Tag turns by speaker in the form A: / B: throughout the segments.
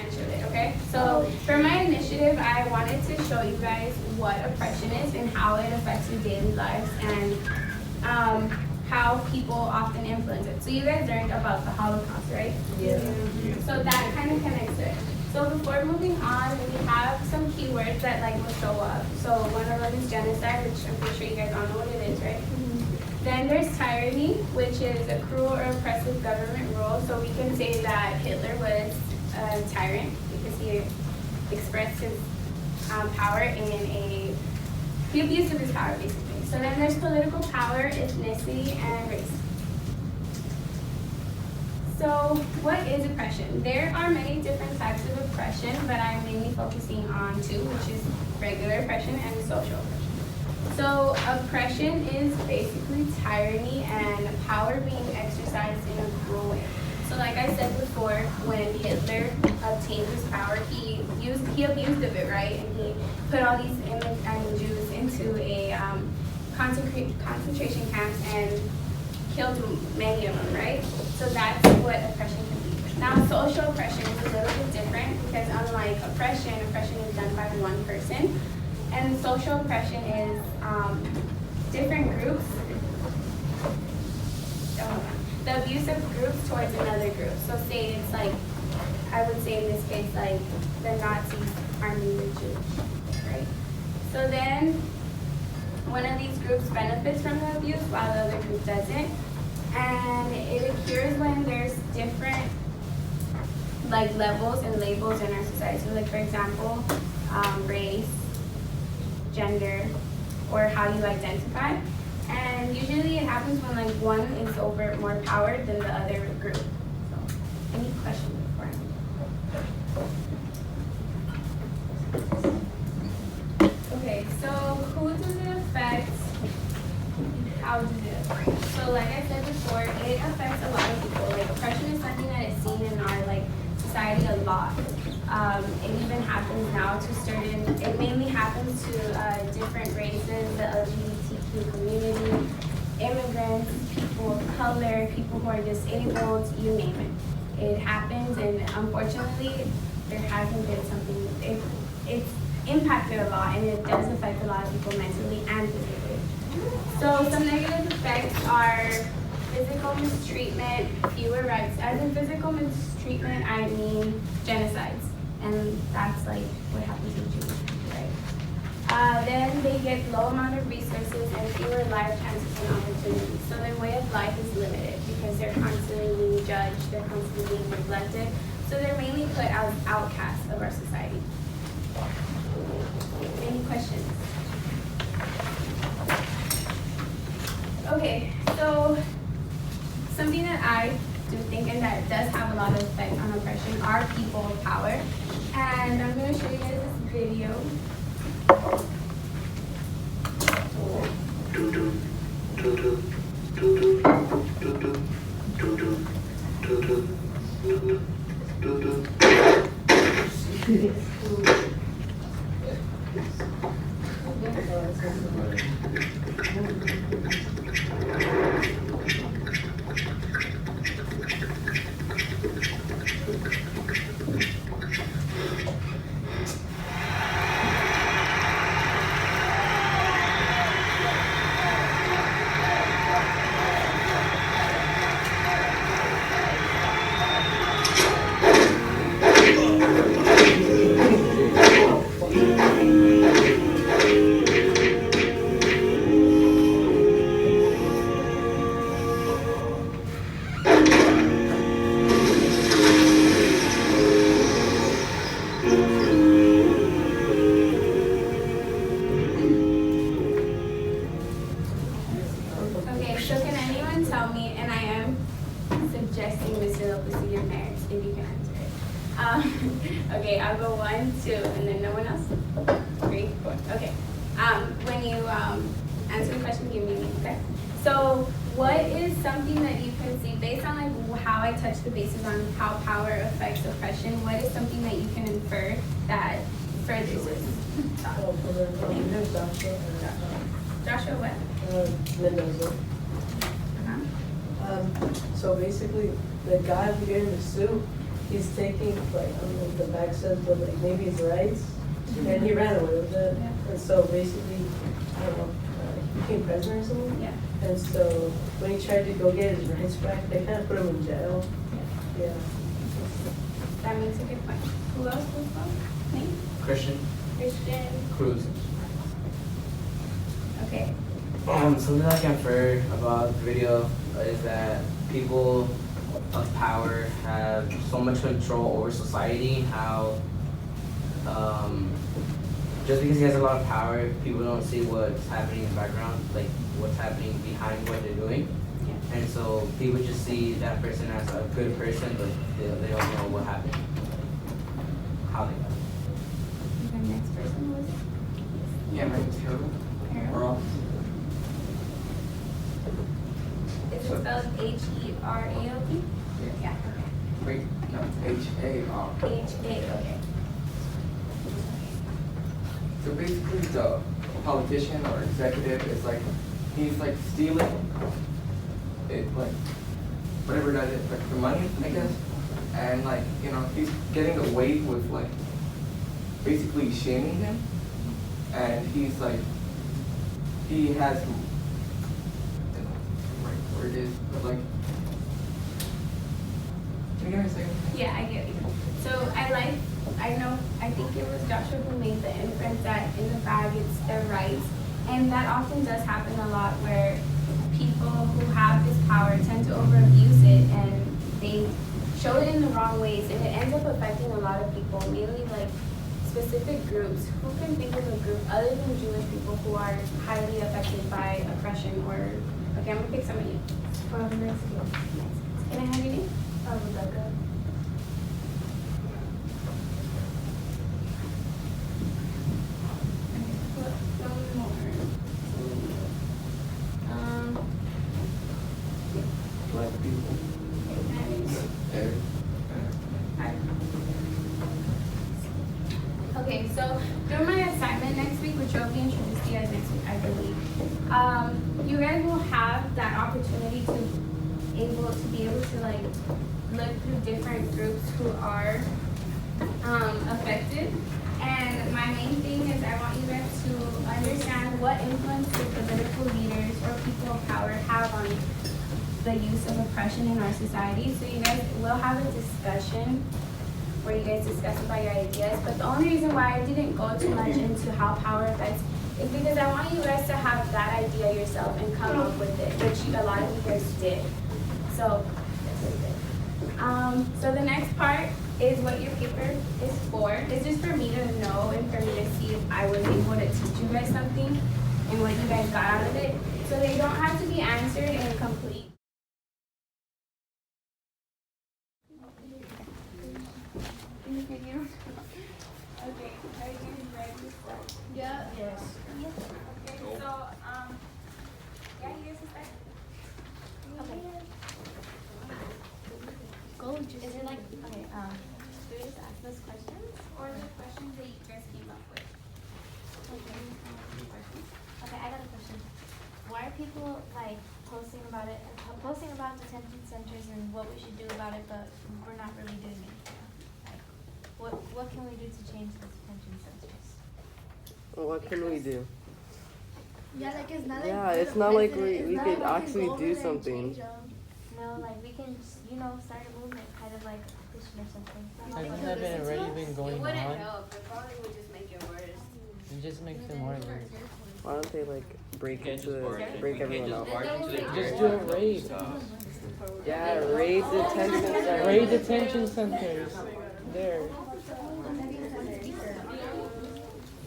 A: percentage of it, okay? So for my initiative, I wanted to show you guys what oppression is and how it affects your daily lives and how people often influence it. So you guys learned about the Holocaust, right?
B: Yeah.
A: So that kind of connects to it. So before moving on, we have some keywords that like will show up. So one of them is genocide, which I'm pretty sure you guys all know what it is, right? Then there's tyranny, which is a cruel or oppressive government rule. So we can say that Hitler was a tyrant because he expressed his power in he abused of his power basically. So then there's political power, ethnicity, and race. So what is oppression? There are many different types of oppression, but I'm mainly focusing on two, which is regular oppression and social oppression. So oppression is basically tyranny and power being exercised in a cruel way. So like I said before, when Hitler obtained his power, he abused of it, right? And he put all these Jews into a concentration camps and killed many of them, right? So that's what oppression can be. Now social oppression is a little bit different because unlike oppression is done by one person. And social oppression is different groups, the abuse of groups towards another group. So say it's like, I would say in this case, like the Nazis harming the Jews, right? So then one of these groups benefits from the abuse while the other group doesn't. And it occurs when there's different like levels and labels in our society. So like for example, race, gender, or how you identify. And usually it happens when like one is over more power than the other group. So, any questions before I Okay, so who does it affect? How does it affect? So like I said before, it affects a lot of people. Like oppression is something that is seen in our like society a lot. It even happens now to certain, it mainly happens to different races, the LGBTQ community, immigrants, people of color, people who are disabled, you name it. It happens, and unfortunately, there hasn't been something, it's impacted a lot, and it does affect a lot of people mentally and physically. So some negative effects are physical mistreatment, fewer rights. As in physical mistreatment, I mean genocides. And that's like what happens in Jewish people, right? Then they get low amount of resources and fewer life chances and opportunities. So their way of life is limited because they're constantly being judged, they're constantly being neglected. So they're mainly put as outcasts of our society. Any questions? Okay, so something that I do think and that does have a lot of effect on oppression are people of power. And I'm going to show you guys this video. Okay, so can anyone tell me, and I am suggesting Mr. Lopez to give merits if you can answer it. Okay, I'll go 1, 2, and then no one else? 3, 4. Okay. When you answer the question, give me a name, okay? So what is something that you can see, based on like how I touched the bases on how power affects oppression, what is something that you can infer that furthers this thought? Joshua, what?
B: Mendoza. So basically, the guy here in the suit, he's taking, like, I don't know what the back says, but like maybe his rights, and he ran away with it.
A: Yeah.
B: And so basically, I don't know, he became president or something.
A: Yeah.
B: And so when he tried to go get his rights back, they kind of put him in jail. Yeah.
A: That makes a good point. Who else was from? Me?
C: Christian
A: Christian.
C: Cruz.
A: Okay.
C: Something like I've heard about the video is that people of power have so much control over society. How just because he has a lot of power, people don't see what's happening in the background, like what's happening behind what they're doing.
A: Yeah.
C: And so people just see that person as a good person, but they don't know what happened, how they got it.
A: The next person was
D: Yeah, my name's Harold.
A: Harold. Is it spelled H-E-R-A-L-D? Yeah.
D: Wait, no, H-A-R.
A: H-A, okay.
D: So basically, the politician or executive is like, he's like stealing it, like, whatever that is, like the money, I guess. And like, you know, he's getting away with like, basically shaming him. And he's like, he has, I don't know what the right word is, but like, can you give me a second?
A: Yeah, I get you. So I think it was Joshua who made the inference that in the bag it's their rights. And that often does happen a lot where people who have this power tend to overabuse it and they show it in the wrong ways and it ends up affecting a lot of people, mainly like specific groups. Who can think of a group other than Jewish people who are highly affected by oppression or, okay, I'm gonna pick somebody. Mexicans. Can I have your name? Rebecca. One more.
D: Black people.
A: Okay, so during my assignment next week, which will be introduced to you guys next week, I believe, you guys will have that opportunity to be able to like look through different groups who are affected. And my main thing is I want you guys to understand what influence the political leaders or people of power have on the use of oppression in our society. So you guys will have a discussion where you guys discuss about your ideas. But the only reason why I didn't go too much into how power affects is because I want you guys to have that idea yourself and come up with it, which a lot of you guys did. So that's what we did. So the next part is what your paper is for. It's just for me to know and for me to see if I was able to teach you guys something and what you guys got out of it. So they don't have to be answered incomplete. Okay, are you guys ready? Yeah. Yes. Okay, so, yeah, you guys can start.
E: Okay. Is it like, okay, do we just ask those questions?
A: Or the questions that you guys came up with.
E: Okay. Okay, I got a question. Why are people like posting about detention centers and what we should do about it, but we're not really doing anything? Like, what can we do to change the detention centers?
F: Well, what can we do?
G: Yeah, like it's not like
F: Yeah, it's not like we could
G: like
F: actually
G: go
F: do
G: over there and
F: something.
G: change 'em.
E: No, like we can, start a movement, kind of like a petition or something.
H: Hasn't that already been going on?
A: help, it probably would just make it worse.
H: It just makes it more worse.
F: Why don't they like break
I: Can't just barge in.
F: break
I: You can't
F: everyone
I: just
F: out?
I: barge into the
H: Just do a raid.
F: Yeah, raid detention centers.
H: Raid detention centers. There.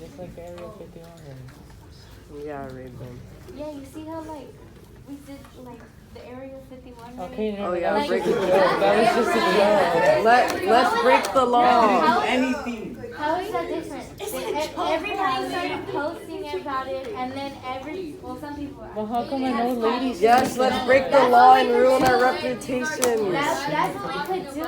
H: Just like Area 51.
F: Yeah, raid them.
E: Yeah, you see how like we did like the Area 51 raid?
H: Okay,
F: Oh
H: no,
F: yeah,
E: Like-
F: break the
H: that was just a joke.
F: Let's break the law.
D: Anything.
E: How is that different? Everybody started posting about it, and then some people are.
H: Well, how come I know ladies?
F: Yes, let's break the law and ruin our reputation.
E: That's what we could do.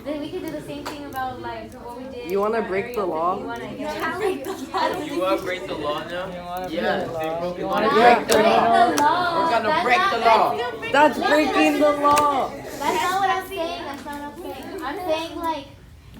E: Then we could do the same thing about like what we did.
F: You wanna
E: for
F: break the
E: Area
F: law?
E: 51, I guess.
I: You wanna break the law now?
H: You wanna break
I: Yeah,
H: the
I: they
H: law?
I: broke
H: You
I: it.
H: wanna
E: Not
F: break
H: break
F: the
H: the
E: break
H: law?
E: the law.
I: We're gonna
E: That's
I: break
E: not-
I: the law.
F: That's breaking the law.
E: That's not what I'm saying. That's not what I'm saying. I'm saying like.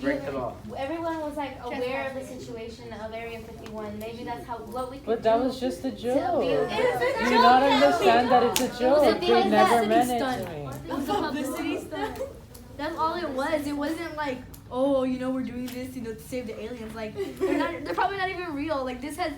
C: Break the law.
E: Everyone was like aware of the situation of Area 51. Maybe that's how what we could
H: But that
E: do
H: was just a
E: to
H: joke.
E: be aware.
H: Do you not understand that it's a joke?
E: It
H: They
E: was
H: never
E: a
H: meant it
G: stunt.
H: to me.
G: It was a publicity stunt. That's all it was. It wasn't like, oh, we're doing this, to save the aliens. Like, they're probably not even real. Like, this has